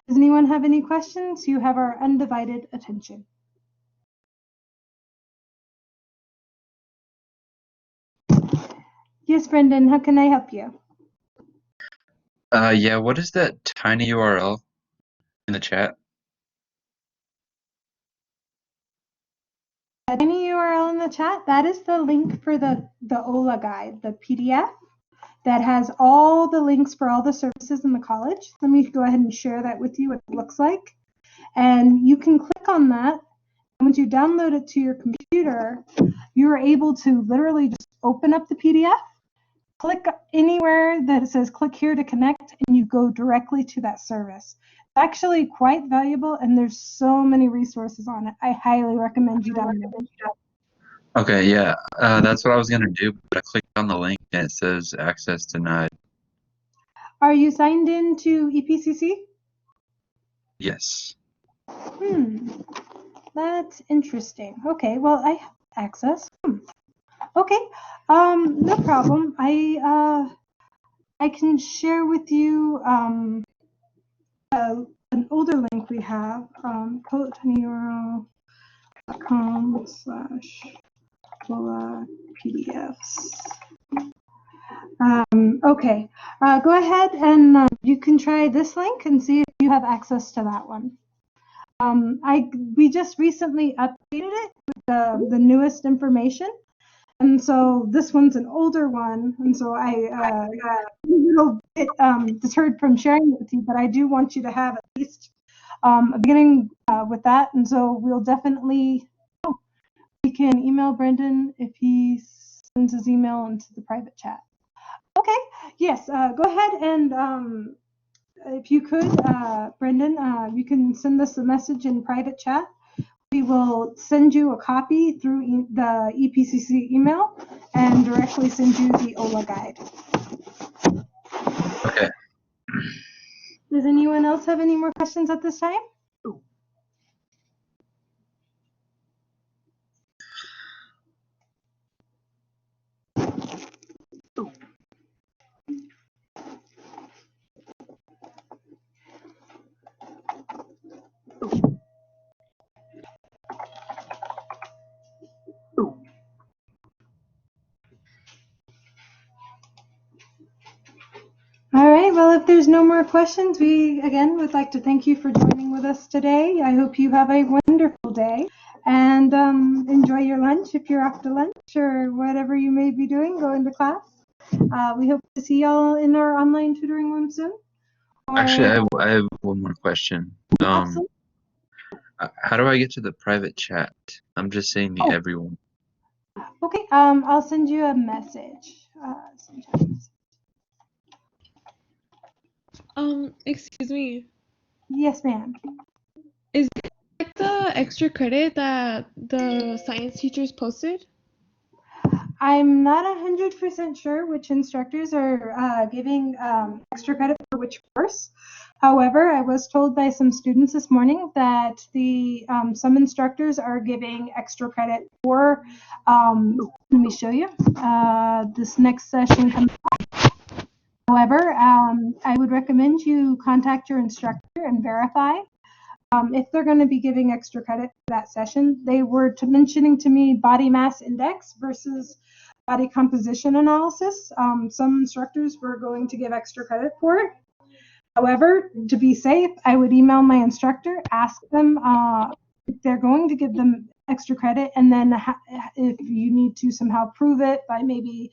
Does anyone have any questions? You have our undivided attention. Yes, Brendan, how can I help you? Yeah, what is that tiny URL in the chat? Any URL in the chat, that is the link for the OLA guide, the PDF that has all the links for all the services in the college. Let me go ahead and share that with you, what it looks like. And you can click on that. And once you download it to your computer, you're able to literally just open up the PDF, click anywhere that it says click here to connect, and you go directly to that service. It's actually quite valuable, and there's so many resources on it. I highly recommend you download it. Okay, yeah, that's what I was gonna do, but I clicked on the link and it says access denied. Are you signed in to EPCC? Yes. That's interesting. Okay, well, I have access. Okay, no problem. I can share with you an older link we have, poettinyurl.com/PDFs. Okay, go ahead and you can try this link and see if you have access to that one. We just recently updated it with the newest information, and so this one's an older one, and so I a little bit deterred from sharing it with you, but I do want you to have at least a beginning with that, and so we'll definitely, we can email Brendan if he sends his email into the private chat. Okay, yes, go ahead and if you could, Brendan, you can send us a message in private chat. We will send you a copy through the EPCC email and directly send you the OLA guide. Okay. Does anyone else have any more questions at this time? All right, well, if there's no more questions, we again would like to thank you for joining with us today. I hope you have a wonderful day and enjoy your lunch if you're off to lunch or whatever you may be doing, going to class. We hope to see y'all in our online tutoring room soon. Actually, I have one more question. Absolutely. How do I get to the private chat? I'm just saying to everyone. Okay, I'll send you a message. Excuse me. Yes, ma'am. Is it like the extra credit that the science teachers posted? I'm not 100% sure which instructors are giving extra credit for which course. However, I was told by some students this morning that some instructors are giving extra credit for, let me show you, this next session comes up. However, I would recommend you contact your instructor and verify if they're going to be giving extra credit for that session, they were mentioning to me body mass index versus body composition analysis. Some instructors were going to give extra credit for it. However, to be safe, I would email my instructor, ask them if they're going to give them extra credit, and then if you need to somehow prove it by maybe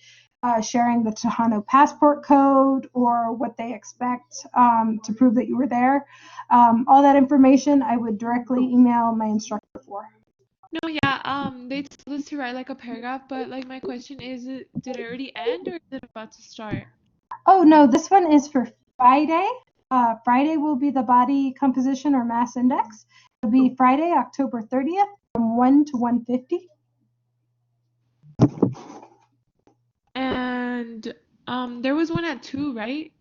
sharing the Tejano Passport code or what they expect to prove that you were there. All that information I would directly email my instructor for. No, yeah, they told us to write like a paragraph, but like my question is, did it already end or is it about to start? Oh no, this one is for Friday. Friday will be the body composition or mass index. It'll be Friday, October 30th from 1 to 1:50. And there was one at 2, right?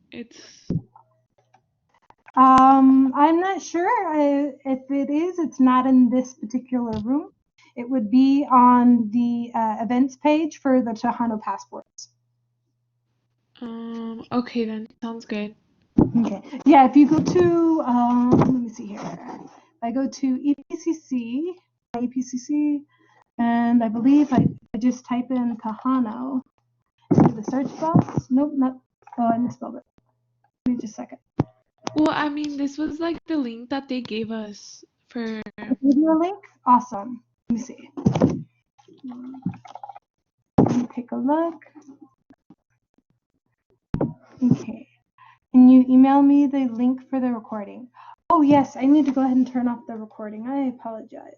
I'm not sure if it is. It's not in this particular room. It would be on the events page for the Tejano Passports. Okay then, sounds good. Okay. Yeah, if you go to, let me see here. I go to EPCC, and I believe I just type in Tejano into the search box. Nope, not. Oh, I misspelled it. Give me just a second. Well, I mean, this was like the link that they gave us for. Give you a link? Awesome. Let me see. Let me take a look. Okay. Can you email me the link for the recording? Oh, yes, I need to go ahead and turn off the recording. I apologize.